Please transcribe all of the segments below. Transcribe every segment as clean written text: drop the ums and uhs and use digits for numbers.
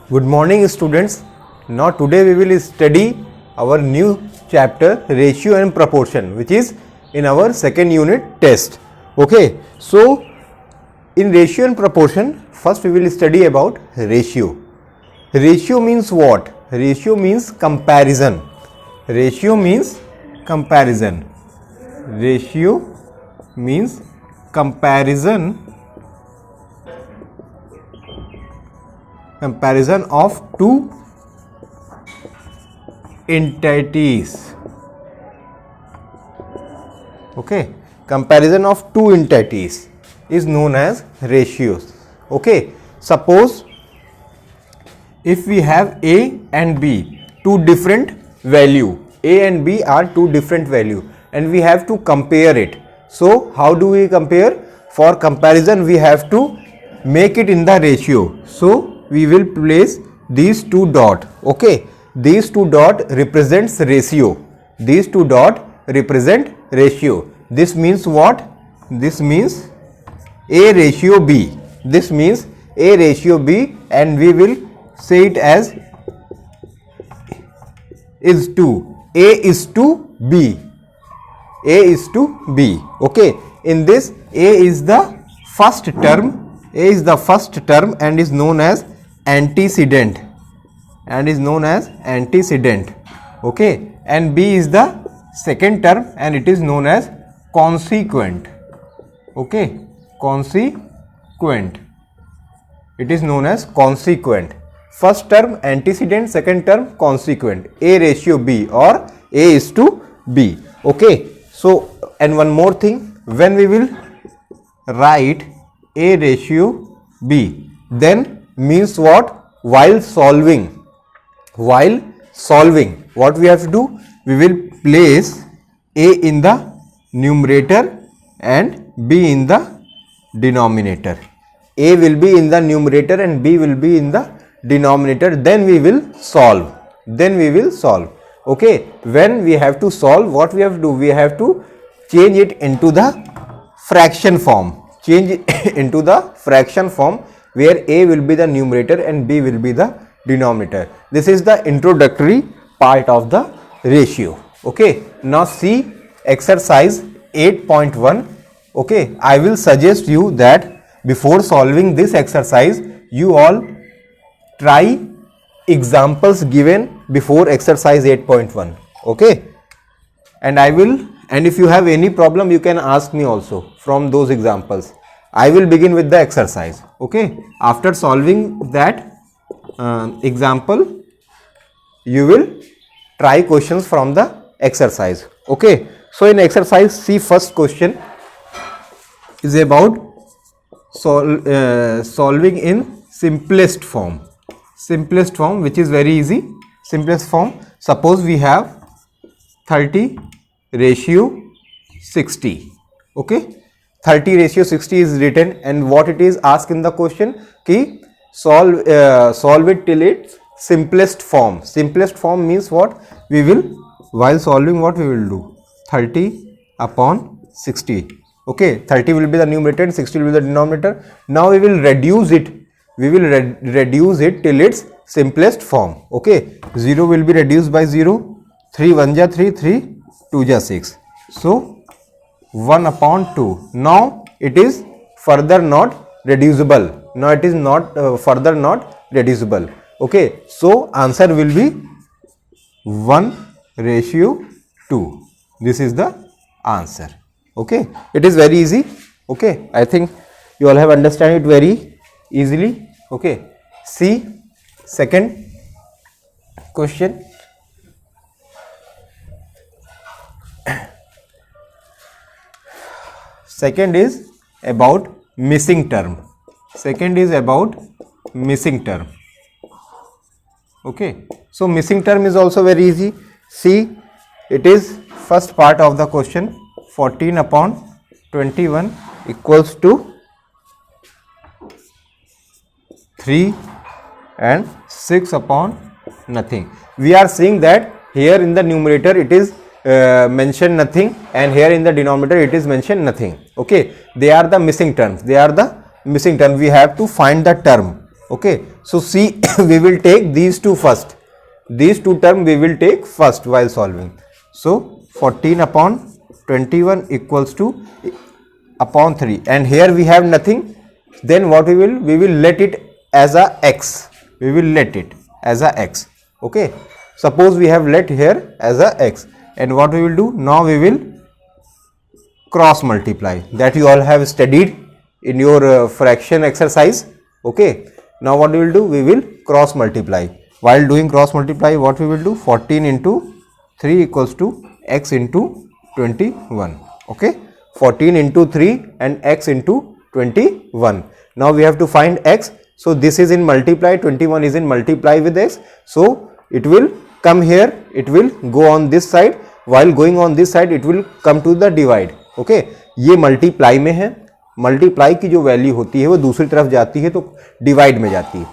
Good morning students. Now today we will study our new chapter ratio and proportion, which is in our second unit test. Okay. So in ratio and proportion, first we will study about ratio. Ratio means what? Ratio means comparison. Ratio means comparison. Ratio means comparison of two entities. Okay, comparison of two entities is known as ratios. Okay, suppose if we have A and B, two different value, A and B are two different value, and we have to compare it. So how do we compare? For comparison we have to make it in the ratio. So we will place these two dot. Okay, these two dot represents ratio. These two dot represent ratio. This means what? This means A ratio B. This means A ratio B, and we will say it as is to A is to B. A is to B. Okay, in this A is the first term. A is the first term and is known as antecedent, okay, and B is the second term and it is known as consequent. Okay, consequent, it is known as consequent. First term antecedent, second term consequent. A ratio B or A is to B. Okay, so and one more thing, when we will write A ratio B, then means what? While solving, what we have to do? We will place A in the numerator and B in the denominator. A will be in the numerator and B will be in the denominator. Then we will solve. Okay, when we have to solve, what we have to do? We have to change it into the fraction form. Where A will be the numerator and B will be the denominator. This is the introductory part of the ratio. Okay, now see exercise 8.1. Okay, I will suggest you that before solving this exercise, you all try examples given before exercise 8.1. Okay, and if you have any problem, you can ask me also from those examples. I will begin with the exercise. Okay, after solving that example, you will try questions from the exercise. Okay, so in exercise, see, first question is about solving in simplest form, which is very easy. Simplest form, suppose we have 30 ratio 60. Okay, 30 ratio 60 is written, and what it is asked in the question, ki solve it till its simplest form. Simplest form means what? We will, while solving, what we will do? 30 upon 60. Okay, 30 will be the numerator and 60 will be the denominator. Now we will reduce it. Reduce it till its simplest form. Okay, 0 will be reduced by 0. 3 1 ja 3, 3 2 ja 6. So 1 upon 2. Now it is further not reducible. Further not reducible. Okay, so answer will be 1 ratio 2. This is the answer. Okay, it is very easy. Okay, I think you all have understand it very easily. Okay, see second question. Second is about missing term. Okay, so missing term is also very easy. See, it is first part of the question. 14 upon 21 equals to 3 and 6 upon nothing. We are seeing that here in the numerator it is mentioned nothing, and here in the denominator it is mentioned nothing. Okay, they are the missing terms. We have to find the term. Okay, so see, we will take these two first. These two term we will take first while solving. So 14 upon 21 equals to upon 3, and here we have nothing. Then what we will let it as a x. We will let it as a x. Okay, suppose we have let here as a x, and what we will do now, we will cross multiply, that you all have studied in your fraction exercise. Okay, now what we will do, we will cross multiply. While doing cross multiply, what we will do, 14 into 3 equals to x into 21. Okay, 14 into 3 and x into 21. Now we have to find x. So this is in multiply, 21 is in multiply with x. So it will come here, it will go on this side. While going on this side, it will come to the divide. Okay, ये multiply में है, multiply की जो value होती है वो दूसरी तरफ जाती है तो डिवाइड में जाती है.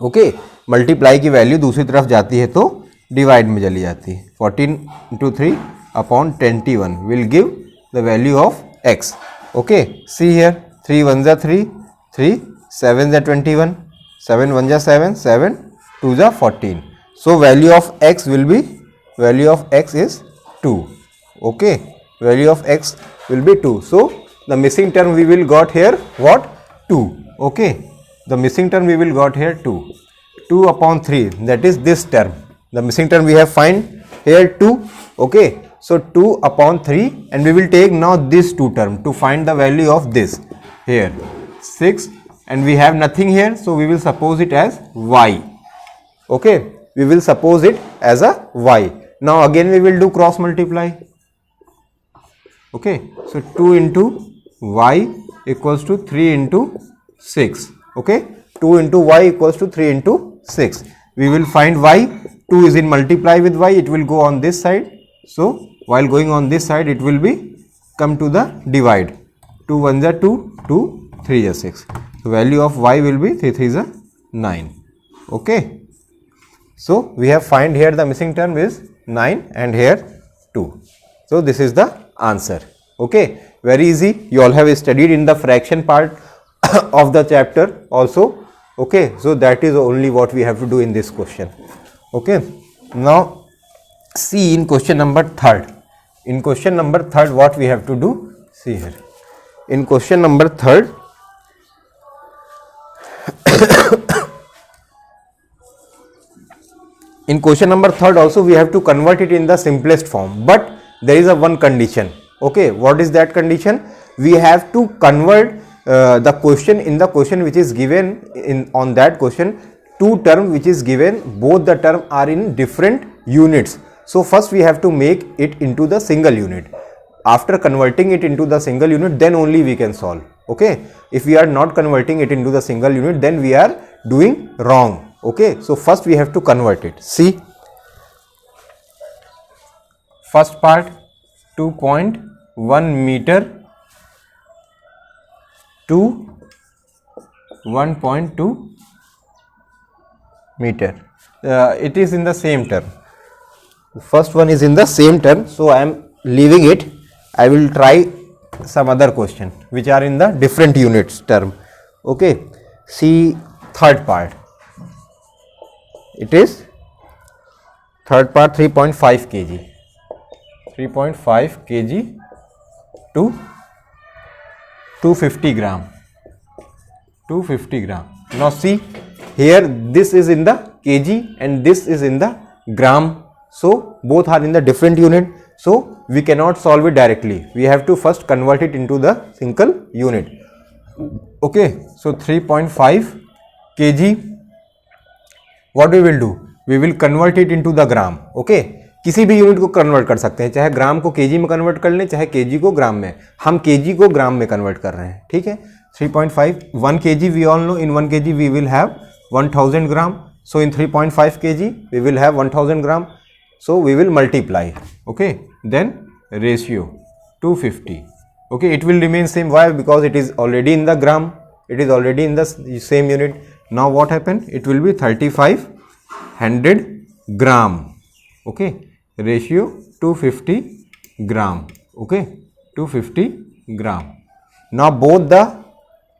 ओके, मल्टीप्लाई की वैल्यू दूसरी तरफ जाती है तो डिवाइड में चली जाती है. 14 into 3 upon 21 will give the value of x. Okay, see here, 3 1 जा 3, 3 7 जा 21, 7 1 जा 7, 7 2 जा 14. So value of x will be, value of x is 2. Okay, value of x will be 2. So the missing term we will got here what, 2. Okay, the missing term we will got here 2. 2 upon 3, that is this term. The missing term we have find here 2. Okay, so 2 upon 3, and we will take now this 2 term to find the value of this here 6, and we have nothing here, so we will suppose it as y. Okay, we will suppose it as a y. Now again we will do cross multiply. Okay, so 2 into y equals to 3 into 6. Okay, 2 into y equals to 3 into 6. We will find y. 2 is in multiply with y, it will go on this side. So while going on this side, it will be come to the divide. 2 1 is 2, 2 3 is 6. So value of y will be 3 3 is 9. Okay, so we have find here the missing term is 9 and here 2. So this is the answer. Okay, very easy. You all have studied in the fraction part of the chapter also. Okay, so that is only what we have to do in this question. Okay, now see in question number 3rd. In question number 3rd, what we have to do, see here. In question number 3rd, in question number 3rd also we have to convert it in the simplest form, but there is a one condition. Okay, what is that condition? We have to convert the question in the question which is given in on that question, two term which is given, both the term are in different units. So first we have to make it into the single unit. After converting it into the single unit, then only we can solve. Okay, if we are not converting it into the single unit, then we are doing wrong. Okay, so first we have to convert it. See, first part, 2.1 meter to 1.2 meter. It is in the same term. First one is in the same term, so I am leaving it. I will try some other question which are in the different units term. Okay, see third part. It is third part, 3.5 kg. 3.5 kg to 250 gram. 250 gram. Now see here, this is in the kg and this is in the gram. So both are in the different unit. So we cannot solve it directly. We have to first convert it into the single unit. Okay, so 3.5 kg. What we will do? We will convert it into the gram. Okay, किसी भी unit को convert कर सकते हैं, चाहे ग्राम को KG में convert कर लें, चाहे केजी को ग्राम में. हम केजी को ग्राम में कन्वर्ट कर रहे हैं. ठीक है, 3.5 1 kg we all know, in 1 kg we will have 1000 gram. So in 3.5 kg we will have 1000 gram. So we will multiply. Okay, then ratio 250. Okay, it will remain same. Why? Because it is already in the gram, it is already in the same unit. Now what happened? It will be 3500 gram. Okay, ratio 250 gram. Okay, 250 gram. Now both the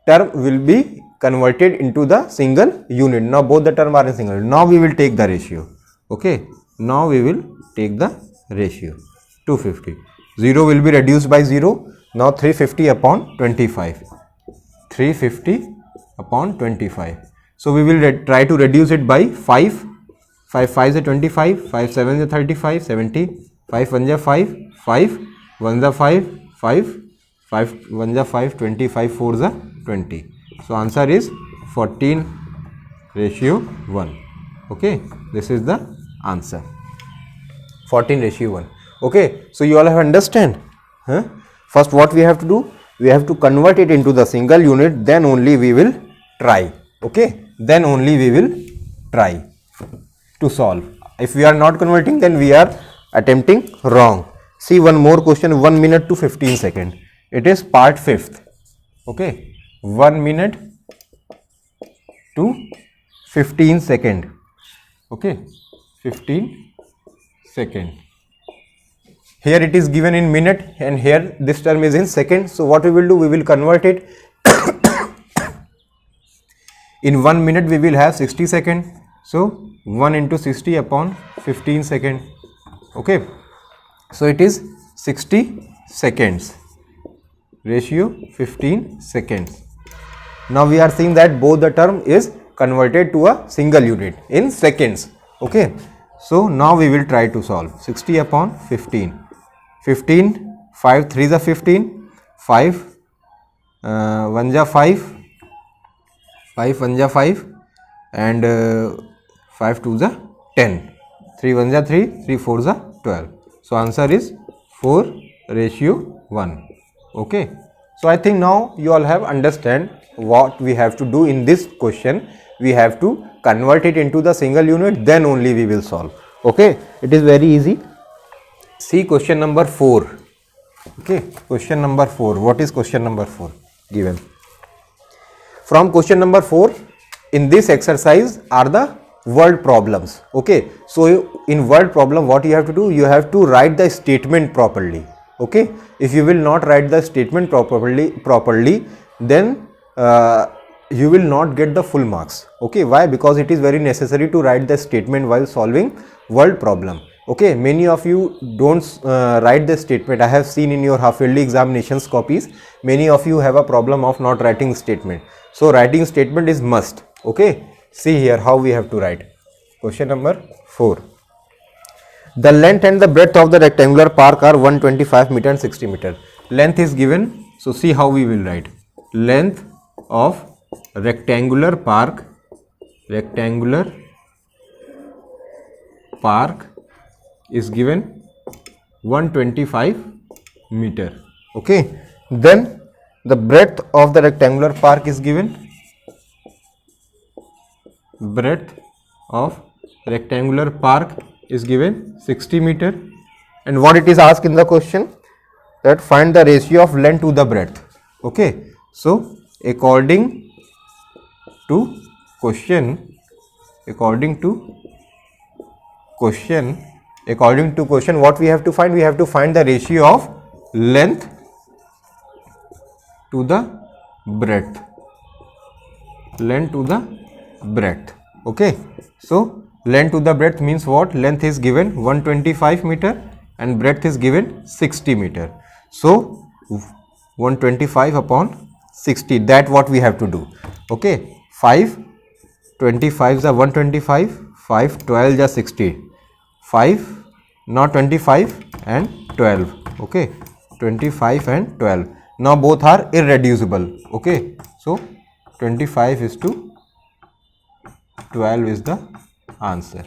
term will be converted into the single unit. Now both the term are in single. Now we will take the ratio. Okay, now we will take the ratio. 250. 0 will be reduced by 0. Now 350 upon 25. 350 upon 25. So we will try to reduce it by 5. 5 5 is 25. 5 7 is 35. 70. 5 1 is 5. 5 1 is 5. 5 5 1 is 5. 25 4 is 20. So answer is 14:1. Okay, this is the answer. 14:1. Okay, so you all have understand. First what we have to do? We have to convert it into the single unit, then only we will try. Okay, then only we will try to solve. If we are not converting, then we are attempting wrong. See one more question, 1 minute to 15 seconds. It is part 5th. Okay, 1 minute to 15 seconds. Okay, 15 seconds. Here it is given in minute and here this term is in second. So what we will do? We will convert it. In 1 minute we will have 60 seconds. So 1 into 60 upon 15 seconds. Okay. So it is 60 seconds. Ratio 15 seconds. Now we are seeing that both the term is converted to a single unit in seconds. Okay. So now we will try to solve 60 upon 15. 15, 5 3 is 15, 5 1 is 5, 5 1 is 5 and 5 2 is 10, 3 1 is 3, 3 4 is 12. So answer is 4:1. Okay. So I think now you all have understand what we have to do in this question. We have to convert it into the single unit, then only we will solve. Okay, it is very easy. See question number 4. Okay, question number 4. What is question number 4 given? From question number 4, in this exercise are the word problems. Okay, so in word problem what you have to do? You have to write the statement properly. Okay, if you will not write the statement properly, then you will not get the full marks. Okay, why? Because it is very necessary to write the statement while solving word problem. Okay, many of you don't write the statement. I have seen in your half yearly examinations copies, many of you have a problem of not writing statement. So writing statement is must. Okay, see here how we have to write. Question number 4. The length and the breadth of the rectangular park are 125 meter and 60 meter. Length is given. So see how we will write. Length of rectangular park is given 125 meter. Okay, then the breadth of the rectangular park is given. Breadth of rectangular park is given 60 meter. And what it is asked in the question? That find the ratio of length to the breadth. Okay, so according to question, what we have to find? We have to find the ratio of length to the breadth. Length to the breadth. Okay, so length to the breadth means what? Length is given 125 meter and breadth is given 60 meter. So 125 upon 60, that what we have to do. Okay, 5 25 is 125, 5 12 is 60, 5 not 25 and 12. Okay, 25 and 12. Now both are irreducible. Okay, so 25 is to 12 is the answer.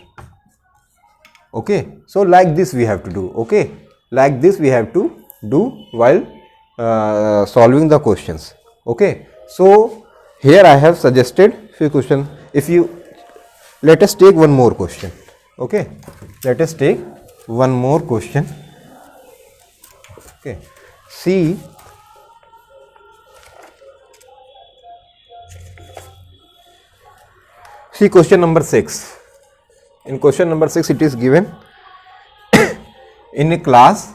Okay, so like this we have to do. Okay, like this we have to do while solving the questions. Okay, so here I have suggested few questions. If you let us take one more question. Okay, let us take one more question. Okay, see question number 6. In question number 6 it is given in a class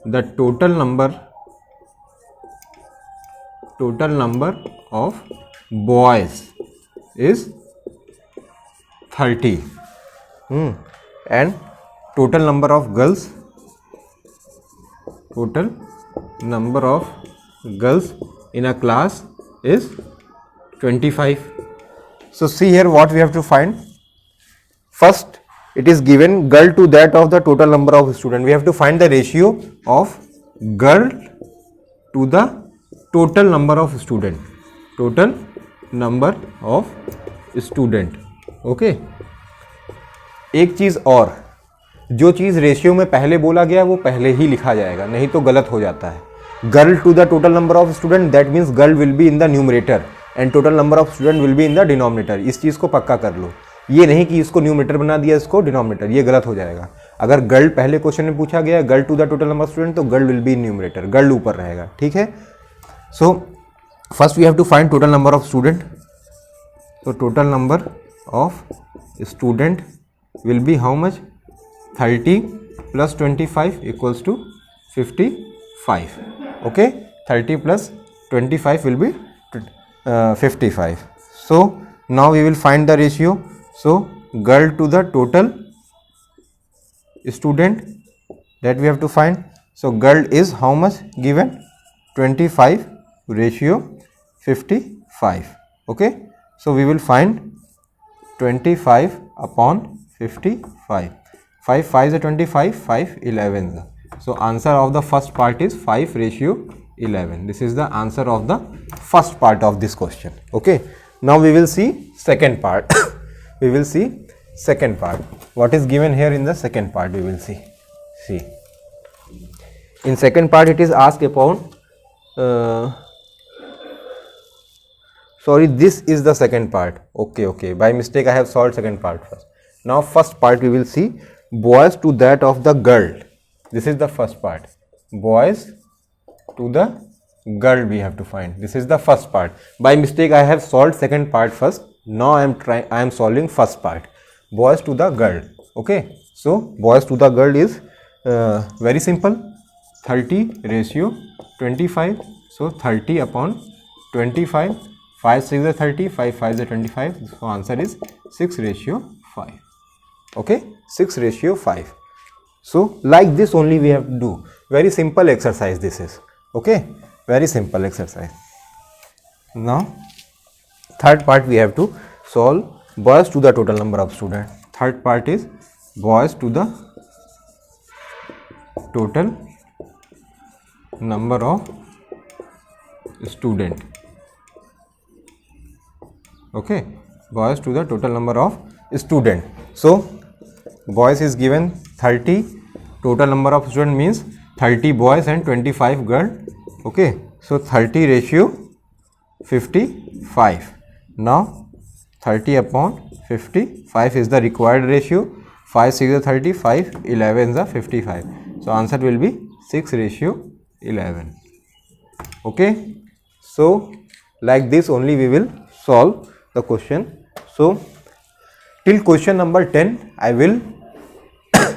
the total number total number of boys is 30 and total number of girls in a class is 25. So see here what we have to find. First, it is given girl to that of the total number of students. We have to find the ratio of girl to the total number of student. Total number of student. Okay एक चीज़ और, जो चीज़ ratio में पहले बोला गया वो पहले ही लिखा जाएगा, नहीं तो गलत हो जाता है। Girl to the total number of student, that means girl will be in the numerator and total number of student will be in the denominator. इस चीज़ को पक्का कर लो, ये नहीं कि इसको न्यूमरेटर बना दिया इसको डिनोमिनेटर, ये गलत हो जाएगा। अगर गर्ल पहले क्वेश्चन में पूछा गया girl to the total number of student तो girl will be in numerator, girl ऊपर रहेगा, ठीक है। So first we have to find total number of student. तो total number of student will be how much? 30 plus 25 equals to 55. Okay, 30 plus 25 will be 55. So now we will find the ratio. So girl to the total student, that we have to find. So girl is how much given? 25 ratio 55. Okay, so we will find 25 upon 55. 5 5 is 25, 5 11. So answer of the first part is 5 ratio 11. This is the answer of the first part of this question. Okay, now we will see second part. We will see second part. What is given here in the second part? We will see. In second part it is asked upon sorry, this is the second part. Okay, by mistake I have solved second part first. Now first part we will see boys to that of the girl. This is the first part. Boys to the girl we have to find. This is the first part. By mistake I have solved second part first. Now I am solving first part. Boys to the girl. Okay. So boys to the girl is very simple. 30 ratio 25. So 30 upon 25. 5 6 is 30. 5 5 is 25. So answer is 6 ratio 5. Okay, 6 ratio 5. So like this only we have to do. Very simple exercise this is. Okay, very simple exercise. Now third part we have to solve boys to the total number of students. Third part is boys to the total number of student. Okay, boys to the total number of student. So boys is given 30, total number of student means 30 boys and 25 girl. Okay, so 30 ratio 55. Now 30 upon 55 is the required ratio. 5 6 is 30, 5 11 is 55. So answer will be 6 ratio 11. Okay, so like this only we will solve the question. So till question number 10 I will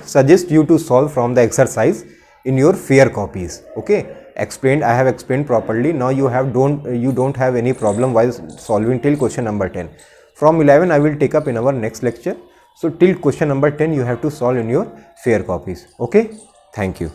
suggest you to solve from the exercise in your fair copies. Okay, explained, I have explained properly. Now you don't have any problem while solving till question number 10. From 11 I will take up in our next lecture. So till question number 10 you have to solve in your fair copies. Okay, thank you.